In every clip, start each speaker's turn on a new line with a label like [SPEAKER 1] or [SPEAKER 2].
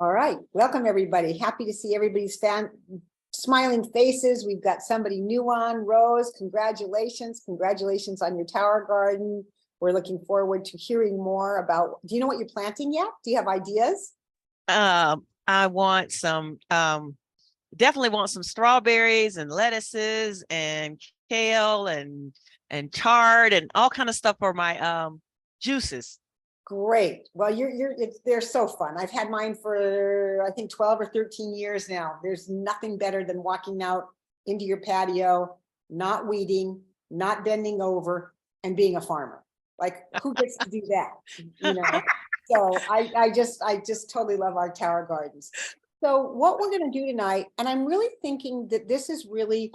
[SPEAKER 1] All right, welcome everybody. Happy to see everybody's smiling faces. We've got somebody new on. Rose, congratulations. Congratulations on your tower garden. We're looking forward to hearing more about, do you know what you're planting yet? Do you have ideas?
[SPEAKER 2] I want some, definitely want some strawberries and lettuces and kale and chard and all kind of stuff for my juices.
[SPEAKER 1] Great. Well, they're so fun. I've had mine for, I think 12 or 13 years now. There's nothing better than walking out into your patio, not weeding, not bending over, and being a farmer. Like, who gets to do that? You know? So I just totally love our tower gardens. So what we're going to do tonight, and I'm really thinking that this is really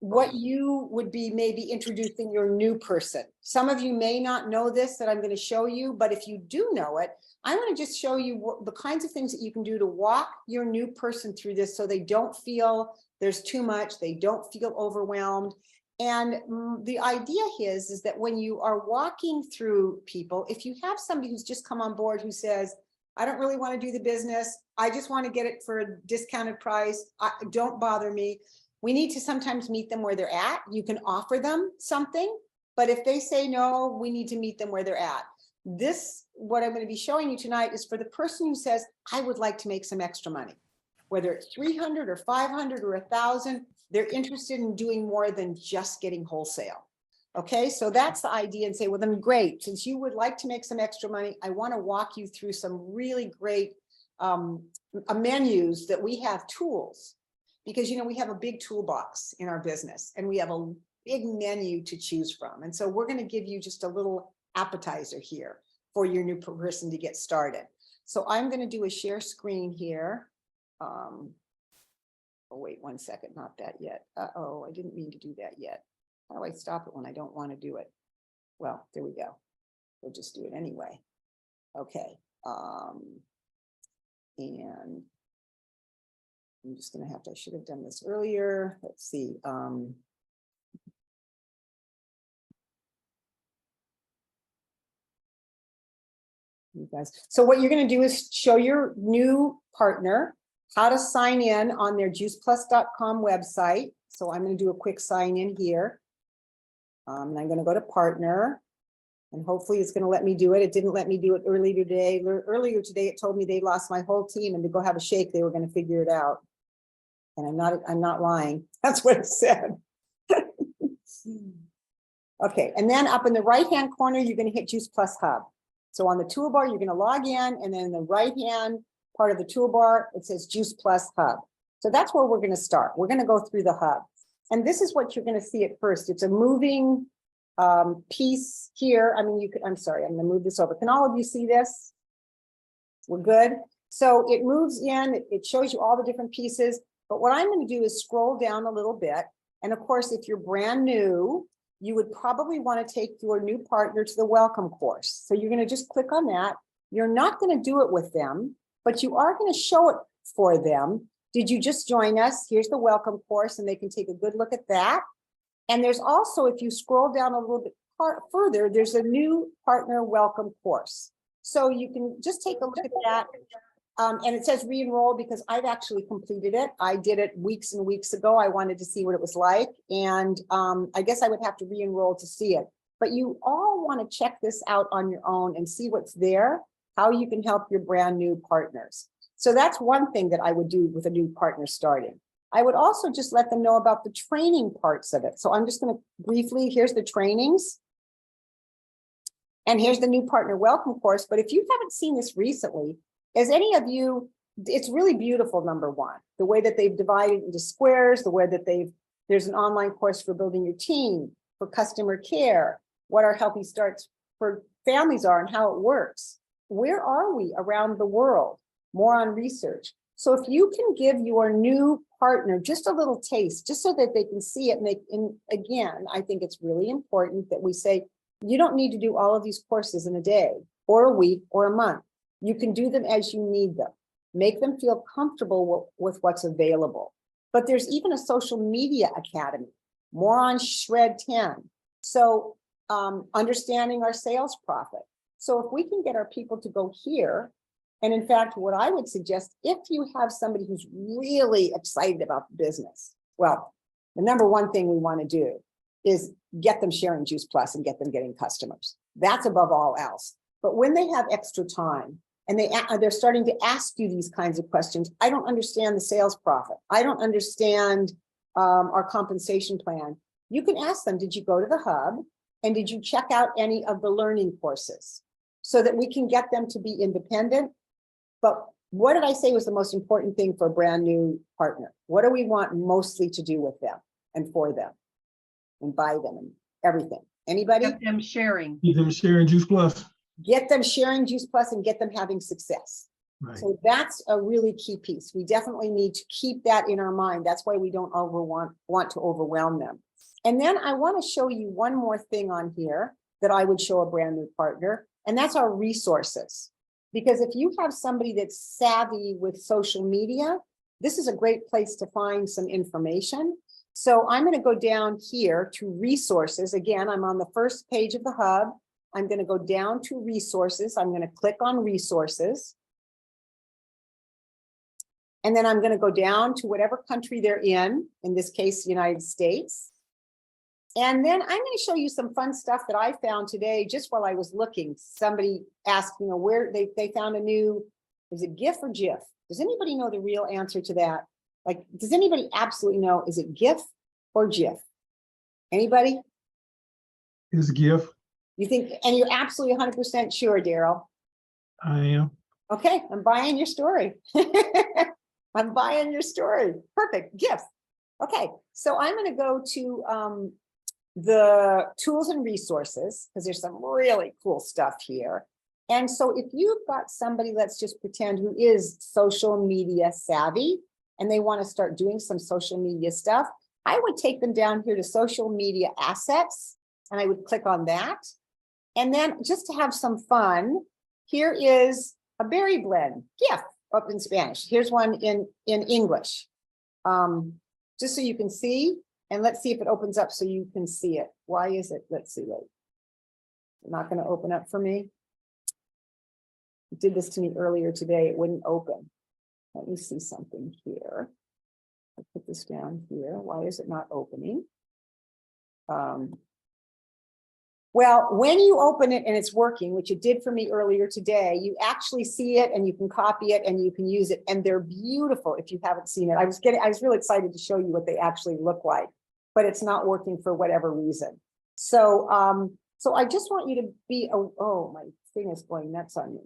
[SPEAKER 1] what you would be maybe introducing your new person. Some of you may not know this that I'm going to show you, but if you do know it, I want to just show you the kinds of things that you can do to walk your new person through this so they don't feel there's too much, they don't feel overwhelmed. And the idea is that when you are walking through people, if you have somebody who's just come on board who says, I don't really want to do the business, I just want to get it for a discounted price, don't bother me. We need to sometimes meet them where they're at. You can offer them something, but if they say no, we need to meet them where they're at. This, what I'm going to be showing you tonight, is for the person who says, I would like to make some extra money, whether it's 300 or 500 or 1,000, they're interested in doing more than just getting wholesale. Okay, so that's the idea, and say, well, then great, since you would like to make some extra money, I want to walk you through some really great menus that we have tools. Because, you know, we have a big toolbox in our business and we have a big menu to choose from. And so we're going to give you just a little appetizer here for your new person to get started. So I'm going to do a share screen here. Oh, wait 1 second, not that yet. Uh-oh, I didn't mean to do that yet. How do I stop it when I don't want to do it? Well, there we go. We'll just do it anyway. Okay. And I'm just going to have to, I should have done this earlier. Let's see. You guys. So what you're going to do is show your new partner how to sign in on their juiceplus.com website. So I'm going to do a quick sign in here. And I'm going to go to partner. And hopefully it's going to let me do it. It didn't let me do it earlier today. Earlier today, it told me they lost my whole team and to go have a shake, they were going to figure it out. And I'm not lying. That's what it said. Okay, and then up in the right-hand corner, you're going to hit Juice Plus Hub. So on the toolbar, you're going to log in, and then in the right-hand part of the toolbar, it says Juice Plus Hub. So that's where we're going to start. We're going to go through the hub. And this is what you're going to see at first. It's a moving piece here. I mean, I'm sorry, I'm going to move this over. Can all of you see this? We're good. So it moves in, it shows you all the different pieces. But what I'm going to do is scroll down a little bit. And of course, if you're brand new, you would probably want to take your new partner to the welcome course. So you're going to just click on that. You're not going to do it with them, but you are going to show it for them. Did you just join us? Here's the welcome course, and they can take a good look at that. And there's also, if you scroll down a little bit further, there's a new partner welcome course. So you can just take a look at that. And it says re-enroll because I've actually completed it. I did it weeks and weeks ago. I wanted to see what it was like. And I guess I would have to re-enroll to see it. But you all want to check this out on your own and see what's there, how you can help your brand new partners. So that's one thing that I would do with a new partner starting. I would also just let them know about the training parts of it. So I'm just going to briefly, here's the trainings. And here's the new partner welcome course. But if you haven't seen this recently, as any of you, it's really beautiful, number one, the way that they've divided into squares, the way that there's an online course for building your team, for customer care, what our Healthy Starts for families are and how it works. Where are we around the world? More on research. So if you can give your new partner just a little taste, just so that they can see it, and again, I think it's really important that we say, you don't need to do all of these courses in a day or a week or a month. You can do them as you need them. Make them feel comfortable with what's available. But there's even a social media academy, more on Shred 10. So understanding our sales profit. So if we can get our people to go here And in fact, what I would suggest, if you have somebody who's really excited about the business, well, the number one thing we want to do is get them sharing Juice Plus and get them getting customers. That's above all else. But when they have extra time and they're starting to ask you these kinds of questions, I don't understand the sales profit. I don't understand our compensation plan. You can ask them, did you go to the hub? And did you check out any of the learning courses? So that we can get them to be independent. But what did I say was the most important thing for a brand new partner? What do we want mostly to do with them and for them and by them and everything? Anybody?
[SPEAKER 3] Get them sharing.
[SPEAKER 4] Keep them sharing Juice Plus.
[SPEAKER 1] Get them sharing Juice Plus and get them having success.
[SPEAKER 4] Right.
[SPEAKER 1] So that's a really key piece. We definitely need to keep that in our mind. That's why we don't want to overwhelm them. And then I want to show you one more thing on here that I would show a brand new partner, and that's our resources. Because if you have somebody that's savvy with social media, this is a great place to find some information. So I'm going to go down here to resources. Again, I'm on the first page of the hub. I'm going to go down to resources. I'm going to click on resources. And then I'm going to go down to whatever country they're in this case, the United States. And then I'm going to show you some fun stuff that I found today just while I was looking. Somebody asked, where they found a new, is it GIF or GIF? Does anybody know the real answer to that? Like, does anybody absolutely know, is it GIF or GIF? Anybody?
[SPEAKER 4] It's a gift.
[SPEAKER 1] You think, and you're absolutely 100% sure, Daryl?
[SPEAKER 4] I am.
[SPEAKER 1] Okay, I'm buying your story. I'm buying your story. Perfect, GIF. Okay, so I'm going to go to the tools and resources, because there's some really cool stuff here. And so if you've got somebody, let's just pretend, who is social media savvy and they want to start doing some social media stuff, I would take them down here to social media assets and I would click on that. And then just to have some fun, here is a berry blend GIF up in Spanish. Here's one in English, just so you can see. And let's see if it opens up so you can see it. Why is it? Let's see. Wait. It's not going to open up for me. It did this to me earlier today. It wouldn't open. Let me see something here. I'll put this down here. Why is it not opening? Well, when you open it and it's working, which it did for me earlier today, you actually see it and you can copy it and you can use it. And they're beautiful if you haven't seen it. I was really excited to show you what they actually look like, but it's not working for whatever reason. So, so I just want you to be, oh, my thing is going nuts on me.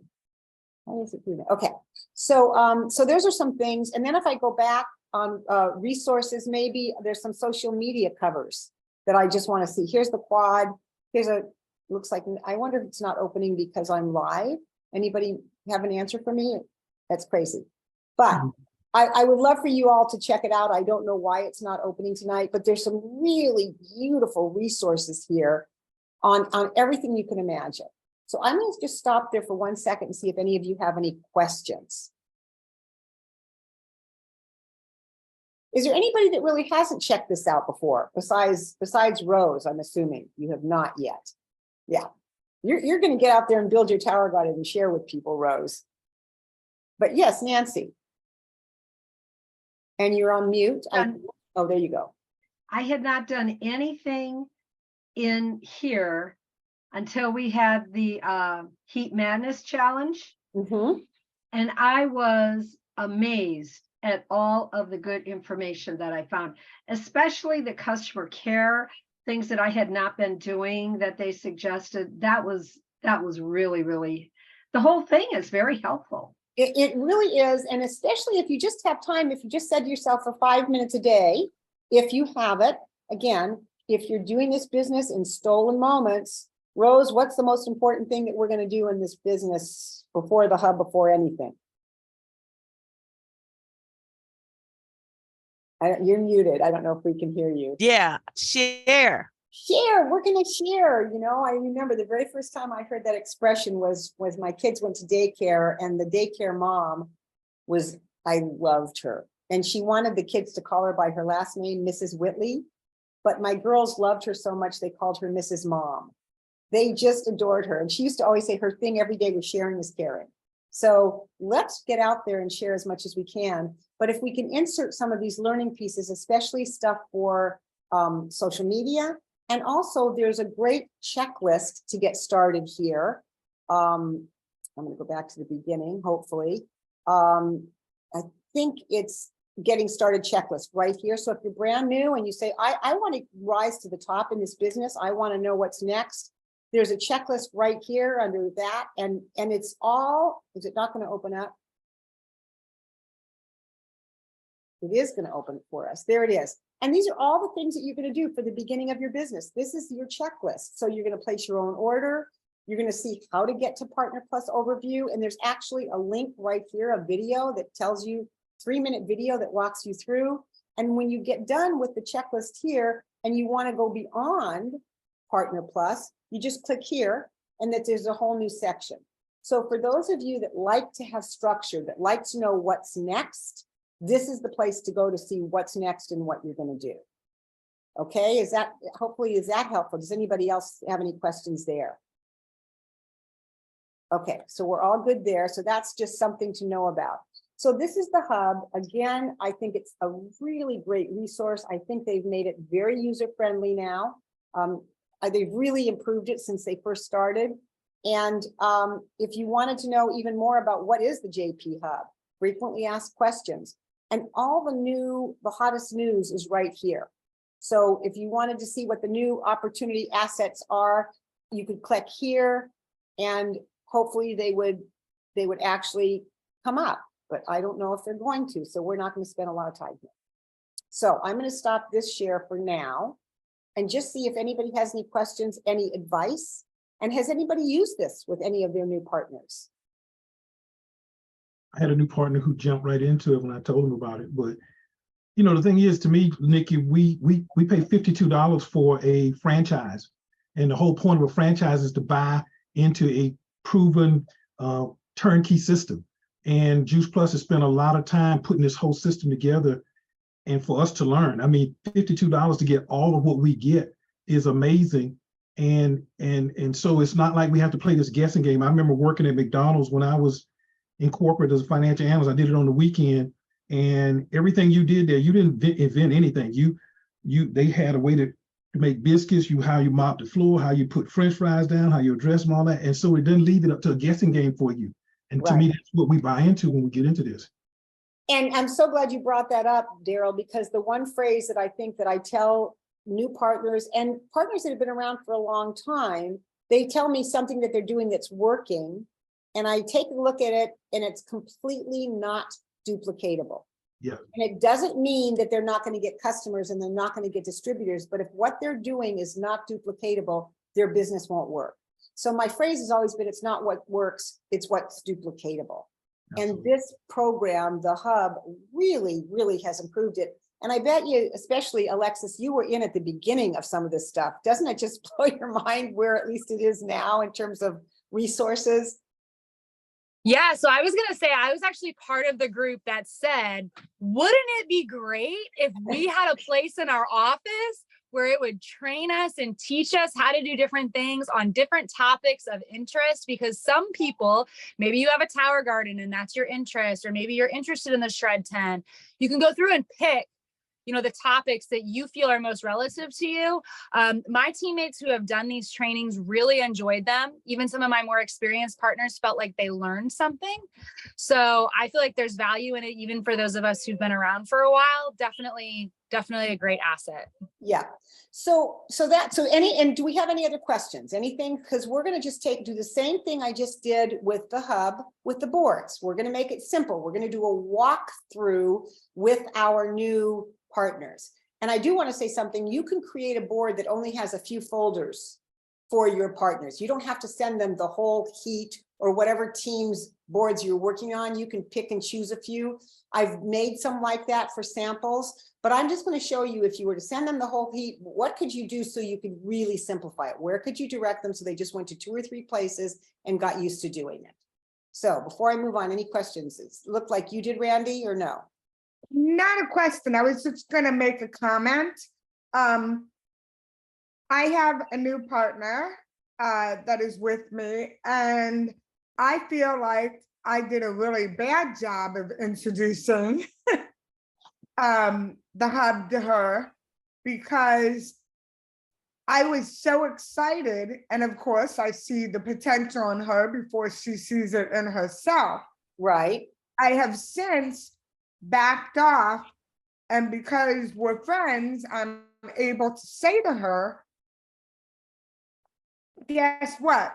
[SPEAKER 1] Why is it doing that? Okay, so so those are some things. And then if I go back on resources, maybe there's some social media covers that I just want to see. Here's the quad. Here's looks like, I wonder if it's not opening because I'm live. Anybody have an answer for me? That's crazy. But I would love for you all to check it out. I don't know why it's not opening tonight, but there's some really beautiful resources here on everything you can imagine. So I'm going to just stop there for 1 second and see if any of you have any questions. Is there anybody that really hasn't checked this out before, besides Rose? I'm assuming you have not yet. Yeah, you're going to get out there and build your tower garden and share with people, Rose. But yes, Nancy. And you're on mute. Oh, there you go.
[SPEAKER 3] I had not done anything in here until we had the Heat Madness Challenge.
[SPEAKER 1] Mm-hmm.
[SPEAKER 3] And I was amazed at all of the good information that I found, especially the customer care, things that I had not been doing that they suggested. That was really, really, the whole thing is very helpful.
[SPEAKER 1] It really is. And especially if you just have time, if you just said to yourself for 5 minutes a day, if you have it, again, if you're doing this business in stolen moments, Rose, what's the most important thing that we're going to do in this business before the hub, before anything? You're muted. I don't know if we can hear you.
[SPEAKER 2] Yeah, share.
[SPEAKER 1] Share. We're going to share. I remember the very first time I heard that expression was my kids went to daycare, and the daycare mom I loved her. And she wanted the kids to call her by her last name, Mrs. Whitley. But my girls loved her so much, they called her Mrs. Mom. They just adored her. And she used to always say her thing every day was sharing is caring. So let's get out there and share as much as we can. But if we can insert some of these learning pieces, especially stuff for social media, and also there's a great checklist to get started here. I'm going to go back to the beginning, hopefully. I think it's getting started checklist right here. So if you're brand new and you say, I want to rise to the top in this business, I want to know what's next. There's a checklist right here under that. And it's all, is it not going to open up? It is going to open for us. There it is. And these are all the things that you're going to do for the beginning of your business. This is your checklist. So you're going to place your own order. You're going to see how to get to Partner Plus overview. And there's actually a link right here, a video that tells you 3-minute video that walks you through. And when you get done with the checklist here and you want to go beyond Partner Plus, you just click here and that there's a whole new section. So for those of you that like to have structure, that like to know what's next, this is the place to go to see what's next and what you're going to do. Okay, is that, hopefully, is that helpful? Does anybody else have any questions there? Okay, so we're all good there. So that's just something to know about. So this is the hub. Again, I think it's a really great resource. I think they've made it very user-friendly now. They've really improved it since they first started. And if you wanted to know even more about what is the JP Hub, frequently asked questions, and all the hottest news is right here. So if you wanted to see what the new opportunity assets are, you could click here and hopefully they would actually come up, but I don't know if they're going to, so we're not going to spend a lot of time here. So I'm going to stop this share for now and just see if anybody has any questions, any advice, and has anybody used this with any of their new partners?
[SPEAKER 4] I had a new partner who jumped right into it when I told him about it. But you know, the thing is, to me, Nikki, we pay $52 for a franchise, and the whole point of a franchise is to buy into a proven turnkey system. And Juice Plus has spent a lot of time putting this whole system together, and for us to learn. I mean, $52 to get all of what we get is amazing. And so it's not like we have to play this guessing game. I remember working at McDonald's when I was in corporate as a financial analyst. I did it on the weekend, and everything you did there, you didn't invent anything. They had a way to make biscuits, how you mop the floor, how you put French fries down, how you address them, all that. And so it doesn't leave it up to a guessing game for you. And to me, that's what we buy into when we get into this.
[SPEAKER 1] And I'm so glad you brought that up, Daryl, because the one phrase that I think that I tell new partners and partners that have been around for a long time, they tell me something that they're doing that's working. And I take a look at it and it's completely not duplicatable.
[SPEAKER 4] Yeah.
[SPEAKER 1] And it doesn't mean that they're not going to get customers and they're not going to get distributors, but if what they're doing is not duplicatable, their business won't work. So my phrase has always been, it's not what works, it's what's duplicatable. Absolutely. And this program, the hub, really, really has improved it. And I bet you, especially Alexis, you were in at the beginning of some of this stuff. Doesn't it just blow your mind where at least it is now in terms of resources?
[SPEAKER 5] Yeah, so I was going to say, I was actually part of the group that said, wouldn't it be great if we had a place in our office where it would train us and teach us how to do different things on different topics of interest? Because some people, maybe you have a tower garden and that's your interest, or maybe you're interested in the shred tent. You can go through and pick, the topics that you feel are most relative to you. My teammates who have done these trainings really enjoyed them. Even some of my more experienced partners felt like they learned something. So I feel like there's value in it, even for those of us who've been around for a while. Definitely a great asset.
[SPEAKER 1] Yeah. And do we have any other questions? Anything? Because we're going to just do the same thing I just did with the hub, with the boards. We're going to make it simple. We're going to do a walkthrough with our new partners. And I do want to say something. You can create a board that only has a few folders for your partners. You don't have to send them the whole heat or whatever team's boards you're working on. You can pick and choose a few. I've made some like that for samples, but I'm just going to show you, if you were to send them the whole heat, what could you do so you could really simplify it? Where could you direct them so they just went to 2 or 3 places and got used to doing it? So before I move on, any questions? It looked like you did, Randy, or no?
[SPEAKER 6] Not a question. I was just going to make a comment. I have a new partner that is with me, and I feel like I did a really bad job of introducing the hub to her because I was so excited. And of course, I see the potential in her before she sees it in herself.
[SPEAKER 1] Right,
[SPEAKER 6] I have since backed off. And because we're friends, I'm able to say to her, guess what?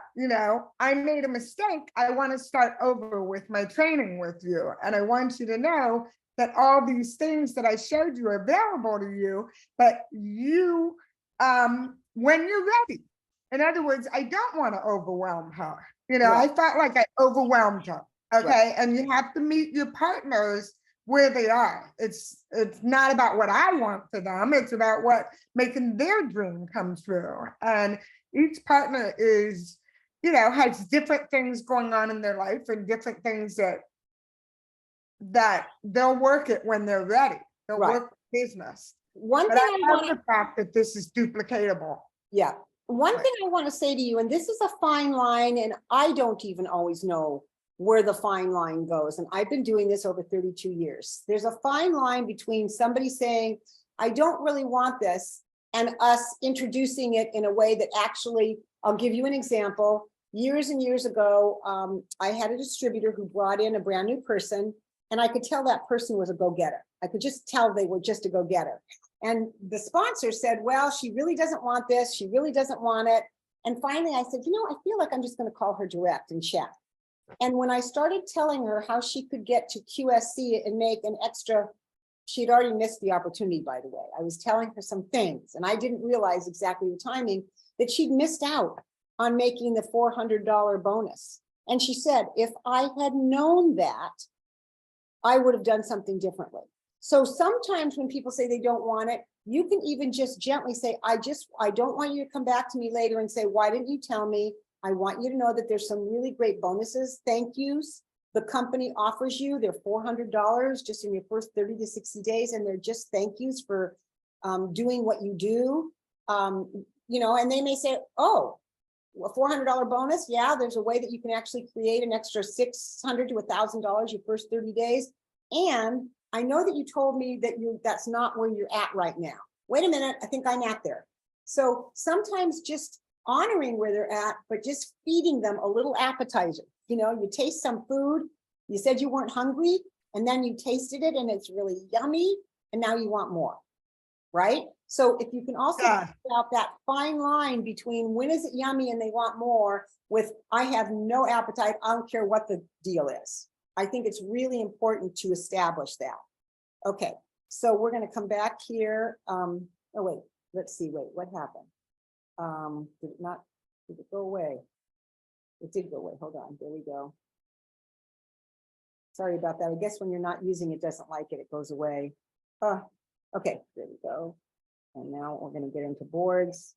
[SPEAKER 6] I made a mistake. I want to start over with my training with you. And I want you to know that all these things that I showed you are available to you, but you, when you're ready. In other words, I don't want to overwhelm her. I felt like I overwhelmed her. Okay. And you have to meet your partners where they are. It's not about what I want for them. It's about what making their dream come true. And each partner is, has different things going on in their life and different things that they'll work it when they're ready. They'll
[SPEAKER 1] Right.
[SPEAKER 6] work business.
[SPEAKER 1] one
[SPEAKER 6] But
[SPEAKER 1] thing
[SPEAKER 6] I
[SPEAKER 1] I
[SPEAKER 6] love
[SPEAKER 1] want
[SPEAKER 6] the fact that this is duplicatable.
[SPEAKER 1] Yeah, one
[SPEAKER 6] Right.
[SPEAKER 1] thing I want to say to you, and this is a fine line, and I don't even always know where the fine line goes. And I've been doing this over 32 years. There's a fine line between somebody saying, I don't really want this, and us introducing it in a way that actually, I'll give you an example. Years and years ago, I had a distributor who brought in a brand new person, and I could tell that person was a go-getter. I could just tell they were just a go-getter. And the sponsor said, well, she really doesn't want this. She really doesn't want it. And finally I said, I feel like I'm just going to call her direct and check. And when I started telling her how she could get to QSC and make an extra, she'd already missed the opportunity, by the way. I was telling her some things and I didn't realize exactly the timing that she'd missed out on making the $400 bonus. And she said, if I had known that, I would have done something differently. So sometimes when people say they don't want it, you can even just gently say, I don't want you to come back to me later and say, why didn't you tell me? I want you to know that there's some really great bonuses, thank yous. The company offers you, they're $400 just in your first 30 to 60 days. And they're just thank yous for doing what you do. And they may say, oh, a $400 bonus. Yeah, there's a way that you can actually create an extra $600 to $1,000 your first 30 days. And I know that you told me that that's not where you're at right now. Wait a minute, I think I'm at there. So sometimes just honoring where they're at, but just feeding them a little appetizer. You taste some food, you said you weren't hungry, and then you tasted it and it's really yummy, and now you want more, right? So if you can also figure out that fine line between when is it yummy and they want more with I have no appetite, I don't care what the deal is. I think it's really important to establish that. Okay, so we're going to come back here. Oh, wait, let's see. Wait, what happened? Did it go away? It did go away. Hold on. There we go. Sorry about that. I guess when you're not using it, doesn't like it, it goes away. Okay, there we go. And now we're going to get into boards.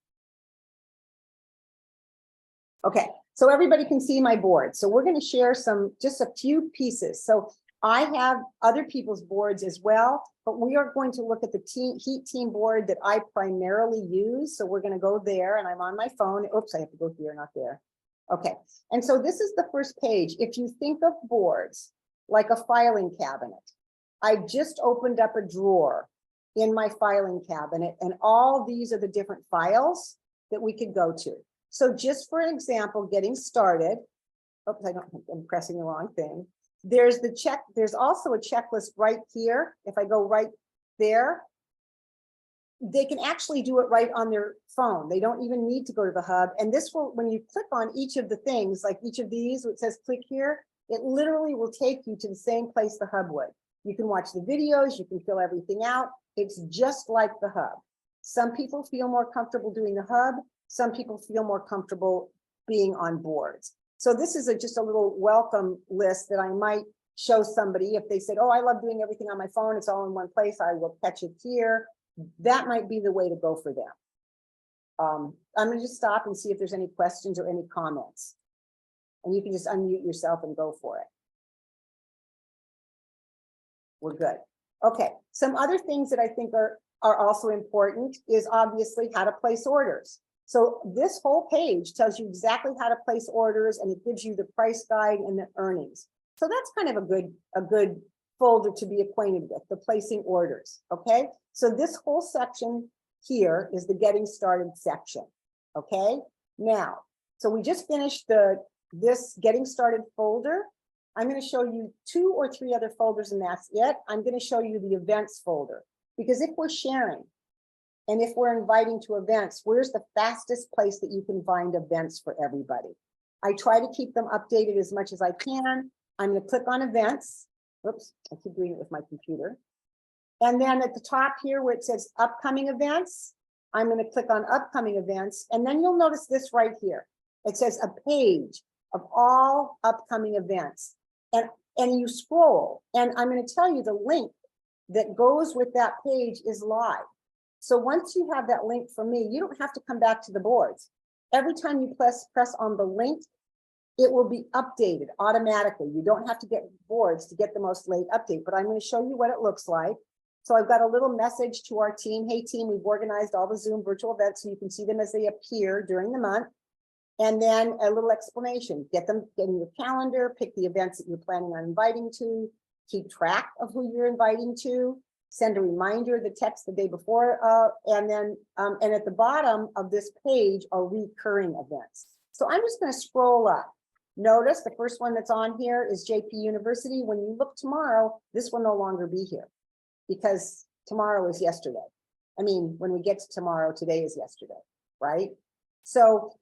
[SPEAKER 1] Okay, so everybody can see my board. So we're going to share just a few pieces. So I have other people's boards as well, but we are going to look at the Heat Team board that I primarily use. So we're going to go there and I'm on my phone. Oops, I have to go here, not there. Okay, and so this is the first page. If you think of boards like a filing cabinet, I just opened up a drawer in my filing cabinet and all these are the different files that we could go to. So just for an example, getting started, oops, I'm pressing the wrong thing. There's also a checklist right here. If I go right there, they can actually do it right on their phone. They don't even need to go to the hub. And this will, when you click on each of the things, like each of these, it says click here, it literally will take you to the same place the hub would. You can watch the videos, you can fill everything out. It's just like the hub. Some people feel more comfortable doing the hub. Some people feel more comfortable being on boards. So this is just a little welcome list that I might show somebody if they said, oh, I love doing everything on my phone. It's all in one place. I will catch it here. That might be the way to go for them. I'm going to just stop and see if there's any questions or any comments. And you can just unmute yourself and go for it. We're good. Okay, some other things that I think are also important is obviously how to place orders. So this whole page tells you exactly how to place orders and it gives you the price guide and the earnings. So that's kind of a good folder to be acquainted with, the placing orders, okay? So this whole section here is the getting started section, okay? Now, so we just finished this getting started folder. I'm going to show you 2 or 3 other folders and that's it. I'm going to show you the events folder, because if we're sharing and if we're inviting to events, where's the fastest place that you can find events for everybody? I try to keep them updated as much as I can. I'm going to click on events. Oops, I keep doing it with my computer. And then at the top here where it says upcoming events, I'm going to click on upcoming events. And then you'll notice this right here. It says a page of all upcoming events. And you scroll, and I'm going to tell you the link that goes with that page is live. So once you have that link from me, you don't have to come back to the boards. Every time you press on the link, it will be updated automatically. You don't have to get boards to get the most late update, but I'm going to show you what it looks like. So I've got a little message to our team. Hey team, we've organized all the Zoom virtual events so you can see them as they appear during the month. And then a little explanation, get them in your calendar, pick the events that you're planning on inviting to, keep track of who you're inviting to, send a reminder, the text the day before, and then and at the bottom of this page are recurring events. So I'm just going to scroll up. Notice the first one that's on here is JP University. When you look tomorrow, this will no longer be here because tomorrow is yesterday. I mean, when we get to tomorrow, today is yesterday, right? So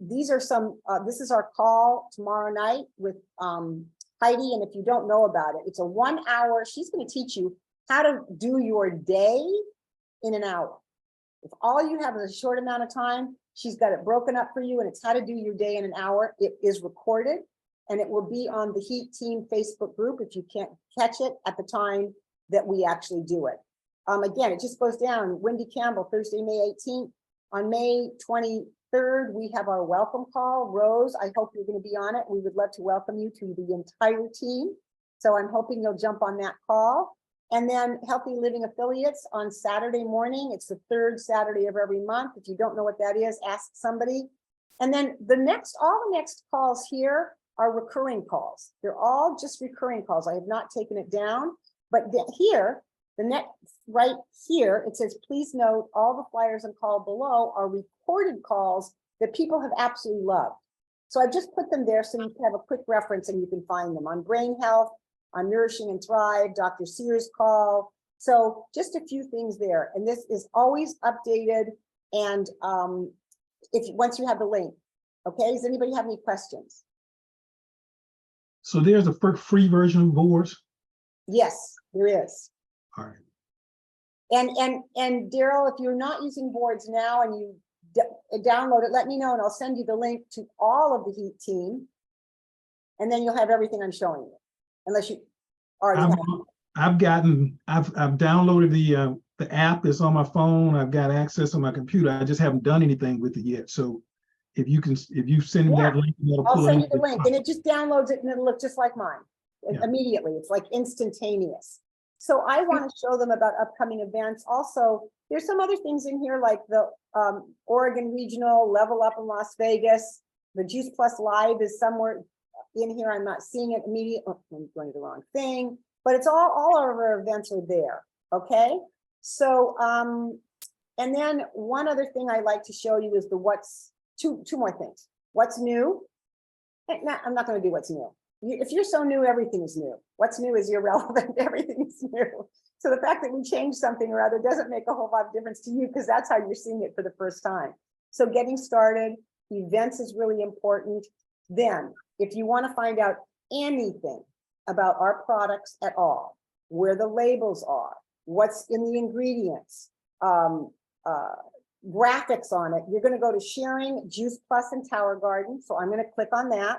[SPEAKER 1] these are some, this is our call tomorrow night with Heidi. And if you don't know about it, it's a 1 hour, she's going to teach you how to do your day in an hour. If all you have is a short amount of time, she's got it broken up for you and it's how to do your day in an hour. It is recorded and it will be on the Heat Team Facebook group if you can't catch it at the time that we actually do it. Again, it just goes down. Wendy Campbell, Thursday, May 18th. On May 23rd, we have our welcome call. Rose, I hope you're going to be on it. We would love to welcome you to the entire team. So I'm hoping you'll jump on that call. And then Healthy Living Affiliates on Saturday morning. It's the 3rd Saturday of every month. If you don't know what that is, ask somebody. And then all the next calls here are recurring calls. They're all just recurring calls. I have not taken it down, but here, the next right here, it says, please note all the flyers and call below are recorded calls that people have absolutely loved. So I've just put them there so you can have a quick reference and you can find them on brain health, on Nourishing and Thrive, Dr. Sears call. So just a few things there. And this is always updated. And once you have the link, okay, does anybody have any questions?
[SPEAKER 4] So there's a free version of boards?
[SPEAKER 1] Yes, there is.
[SPEAKER 4] All right.
[SPEAKER 1] And Daryl, if you're not using boards now and you download it, let me know and I'll send you the link to all of the Heat Team. And then you'll have everything I'm showing you, unless you already have.
[SPEAKER 4] I've downloaded the app that's on my phone. I've got access on my computer. I just haven't done anything with it yet. So if you send me that link,
[SPEAKER 1] I'll send you the link and it just downloads it and it'll look just like mine immediately. It's like instantaneous. So I want to show them about upcoming events. Also, there's some other things in here like the Oregon Regional, Level Up in Las Vegas. The Juice Plus Live is somewhere in here. I'm not seeing it immediately. Oh, I'm going to the wrong thing, but it's all of our events are there. Okay. So, and then one other thing I like to show you is two more things. What's new? I'm not going to do what's new. If you're so new, everything is new. What's new is irrelevant. Everything is new. So the fact that we changed something or other doesn't make a whole lot of difference to you because that's how you're seeing it for the first time. So getting started, events is really important. Then, if you want to find out anything about our products at all, where the labels are, what's in the ingredients, graphics on it, you're going to go to Sharing, Juice Plus, and Tower Garden. So I'm going to click on that.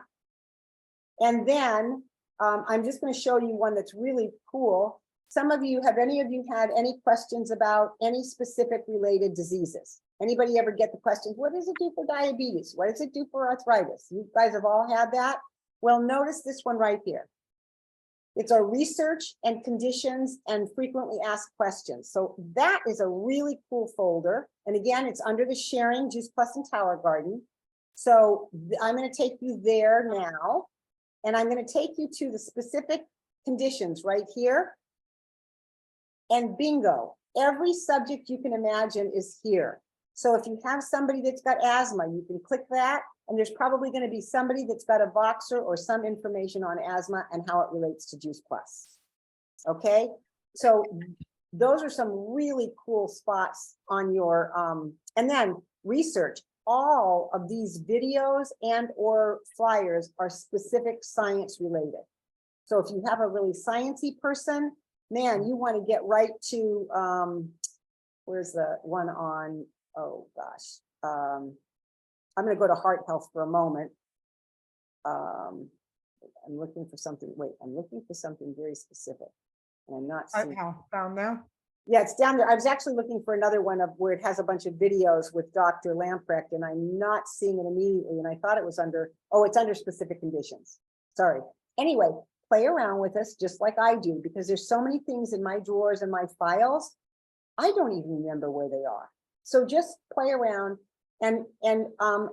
[SPEAKER 1] And then I'm just going to show you one that's really cool. Have any of you had any questions about any specific related diseases? Anybody ever get the questions, what does it do for diabetes? What does it do for arthritis? You guys have all had that. Well, notice this one right here. It's our research and conditions and frequently asked questions. So that is a really cool folder. And again, it's under the Sharing, Juice Plus, and Tower Garden. So I'm going to take you there now. And I'm going to take you to the specific conditions right here. And bingo, every subject you can imagine is here. So if you have somebody that's got asthma, you can click that, and there's probably going to be somebody that's got a Voxer or some information on asthma and how it relates to Juice Plus. Okay, so those are some really cool spots on your, and then research. All of these videos and or flyers are specific science related. So if you have a really sciencey person, man, you want to get right to, where's the one on, oh gosh. I'm going to go to heart health for a moment. I'm looking for something, wait, I'm looking for something very specific. And I'm not seeing.
[SPEAKER 6] Found there.
[SPEAKER 1] Yeah, it's down there. I was actually looking for another one of where it has a bunch of videos with Dr. Lamprecht, and I'm not seeing it immediately. And I thought it was under, oh, it's under specific conditions. Sorry. Anyway, play around with us just like I do, because there's so many things in my drawers and my files. I don't even remember where they are. So just play around. And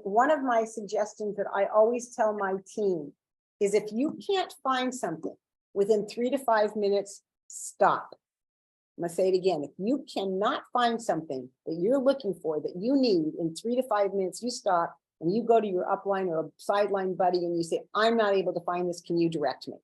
[SPEAKER 1] one of my suggestions that I always tell my team is if you can't find something within 3 to 5 minutes, stop. I'm gonna say it again. If you cannot find something that you're looking for that you need in 3 to 5 minutes, you stop and you go to your upline or a sideline buddy and you say, I'm not able to find this. Can you direct me?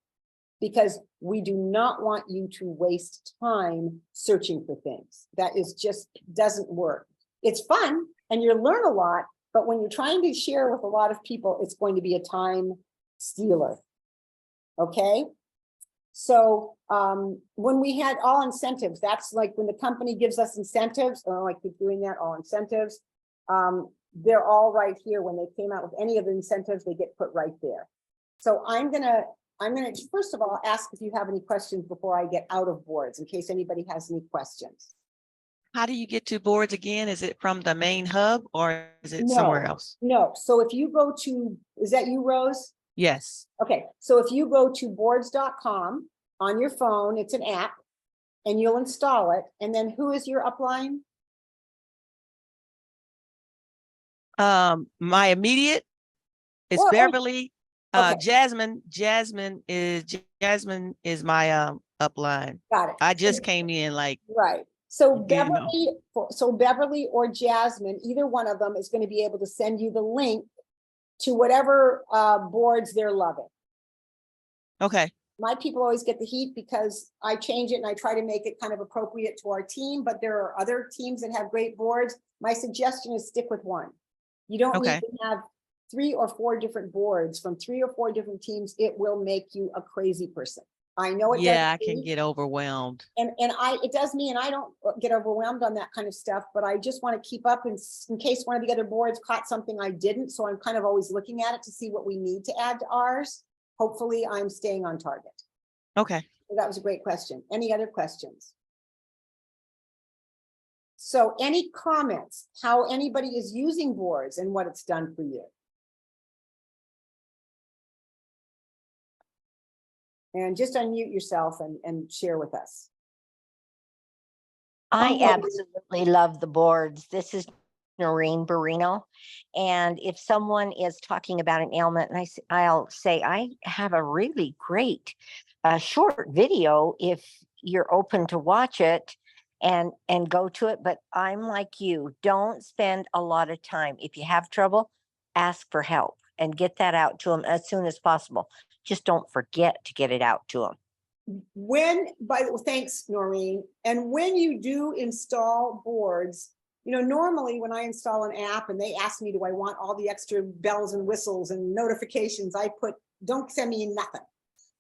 [SPEAKER 1] Because we do not want you to waste time searching for things. That is just doesn't work. It's fun and you learn a lot, but when you're trying to share with a lot of people, it's going to be a time stealer. Okay. So when we had all incentives, that's like when the company gives us incentives, oh, I keep doing that, all incentives. They're all right here. When they came out with any of the incentives, they get put right there. So I'm gonna first of all ask if you have any questions before I get out of boards, in case anybody has any questions.
[SPEAKER 2] How do you get to boards again? Is it from the main hub or is it
[SPEAKER 1] No.
[SPEAKER 2] somewhere else?
[SPEAKER 1] No, so if you go to, is that you, Rose?
[SPEAKER 2] Yes.
[SPEAKER 1] Okay, so if you go to boards.com on your phone, it's an app and you'll install it. And then who is your upline?
[SPEAKER 2] My immediate is
[SPEAKER 1] Well,
[SPEAKER 2] Beverly.
[SPEAKER 1] okay.
[SPEAKER 2] Jasmine is my upline.
[SPEAKER 1] Got it.
[SPEAKER 2] I just came in like,
[SPEAKER 1] Right. So
[SPEAKER 2] You know.
[SPEAKER 1] Beverly or Jasmine, either one of them is going to be able to send you the link to whatever boards they're loving.
[SPEAKER 2] okay,
[SPEAKER 1] My people always get the heat because I change it and I try to make it kind of appropriate to our team, but there are other teams that have great boards. My suggestion is stick with one. You don't need
[SPEAKER 2] Okay.
[SPEAKER 1] to have 3 or 4 different boards from 3 or 4 different teams. It will make you a crazy person. I know it does.
[SPEAKER 2] yeah, I
[SPEAKER 1] me.
[SPEAKER 2] can get overwhelmed.
[SPEAKER 1] And it does me, and I don't get overwhelmed on that kind of stuff, but I just want to keep up in case one of the other boards caught something I didn't. So I'm kind of always looking at it to see what we need to add to ours. Hopefully I'm staying on target.
[SPEAKER 2] Okay.
[SPEAKER 1] So that was a great question. Any other questions? So any comments, how anybody is using boards and what it's done for you? And just unmute yourself and share with us.
[SPEAKER 7] I
[SPEAKER 1] Oh.
[SPEAKER 7] absolutely love the boards. This is Noreen Barino. And if someone is talking about an ailment, and I'll say, I have a really great short video if you're open to watch it and go to it. But I'm like you, don't spend a lot of time. If you have trouble, ask for help and get that out to them as soon as possible. Just don't forget to get it out to them.
[SPEAKER 1] Thanks, Noreen. And when you do install boards, normally when I install an app and they ask me, do I want all the extra bells and whistles and notifications, I put, don't send me nothing.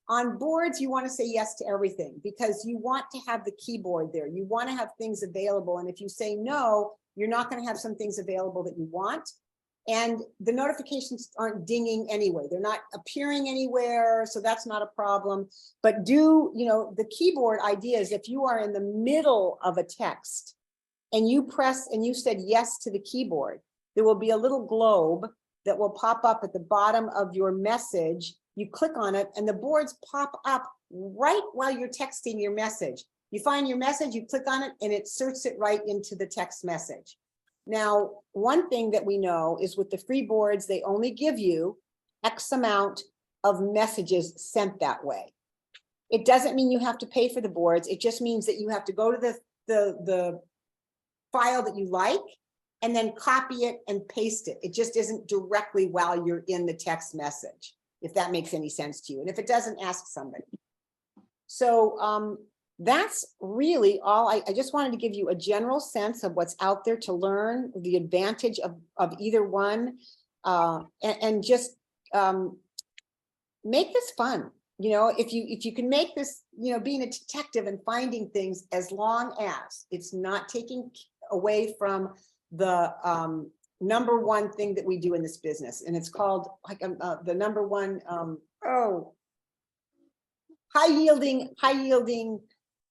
[SPEAKER 1] On boards, you want to say yes to everything because you want to have the keyboard there. You want to have things available. And if you say no, you're not going to have some things available that you want. And the notifications aren't dinging anyway. They're not appearing anywhere. So that's not a problem. But the keyboard idea is if you are in the middle of a text and you press and you said yes to the keyboard, there will be a little globe that will pop up at the bottom of your message. You click on it and the boards pop up right while you're texting your message. You find your message, you click on it and it inserts it right into the text message. Now, one thing that we know is with the free boards, they only give you X amount of messages sent that way. It doesn't mean you have to pay for the boards. It just means that you have to go to the file that you like and then copy it and paste it. It just isn't directly while you're in the text message, if that makes any sense to you. And if it doesn't, ask somebody. So that's really all. I just wanted to give you a general sense of what's out there to learn, the advantage of either one, and just make this fun. You know, if you can make this, you know, being a detective and finding things, as long as it's not taking away from the number one thing that we do in this business. And it's called like the number one, high yielding,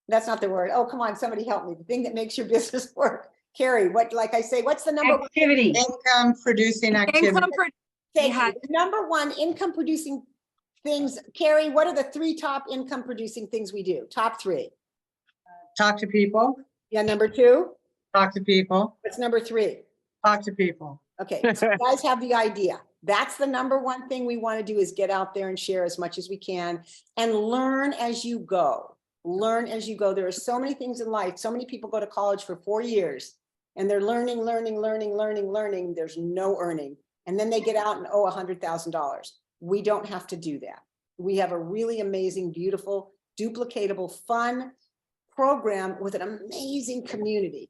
[SPEAKER 1] that's not the word. Oh, come on, somebody help me. The thing that makes your business work. Carrie, what, like I say, what's the number one?
[SPEAKER 3] Activity.
[SPEAKER 8] Income producing activity.
[SPEAKER 1] Thank
[SPEAKER 5] Yeah.
[SPEAKER 1] you. The number one income producing things. Carrie, what are the 3 top income producing things we do? Top 3.
[SPEAKER 8] Talk to people,
[SPEAKER 1] Yeah, number 2.
[SPEAKER 8] talk to people,
[SPEAKER 1] What's number 3?
[SPEAKER 8] talk to people.
[SPEAKER 1] Okay, so you guys have the idea. That's the number one thing we want to do, is get out there and share as much as we can and learn as you go. Learn as you go. There are so many things in life. So many people go to college for 4 years and they're learning. There's no earning. And then they get out and owe $100,000. We don't have to do that. We have a really amazing, beautiful, duplicatable, fun program with an amazing community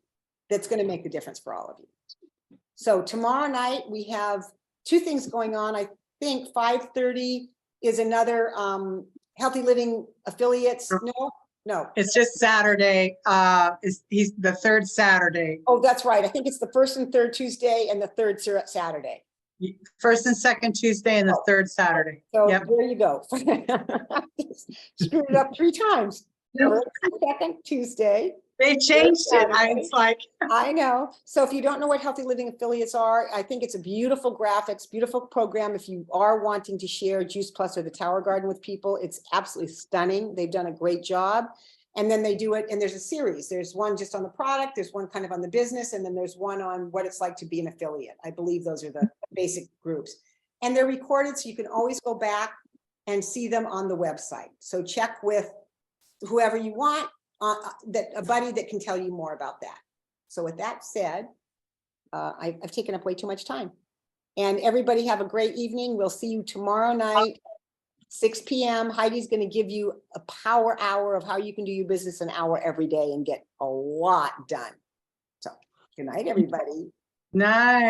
[SPEAKER 1] that's going to make the difference for all of you. So tomorrow night we have 2 things going on. I think 5:30 is another Healthy Living Affiliates. No.
[SPEAKER 8] It's just Saturday. He's the 3rd Saturday.
[SPEAKER 1] Oh, that's right. I think it's the 1st and 3rd Tuesday and the 3rd Saturday.
[SPEAKER 8] 1st and 2nd Tuesday and the 3rd Saturday.
[SPEAKER 1] So
[SPEAKER 8] Yep.
[SPEAKER 1] there you go. Screwed it up 3 times. First and 2nd Tuesday.
[SPEAKER 8] They changed it. It's like,
[SPEAKER 1] I know. So if you don't know what Healthy Living Affiliates are, I think it's a beautiful graphics, beautiful program. If you are wanting to share Juice Plus or the Tower Garden with people, it's absolutely stunning. They've done a great job. And then they do it, and there's a series. There's one just on the product, there's one kind of on the business, and then there's one on what it's like to be an affiliate. I believe those are the basic groups. And they're recorded, so you can always go back and see them on the website. So check with whoever you want, a buddy that can tell you more about that. So with that said, I've taken up way too much time. And everybody have a great evening. We'll see you tomorrow night, 6 p.m. Heidi's going to give you a power hour of how you can do your business an hour every day and get a lot done. So good night, everybody.
[SPEAKER 8] nice.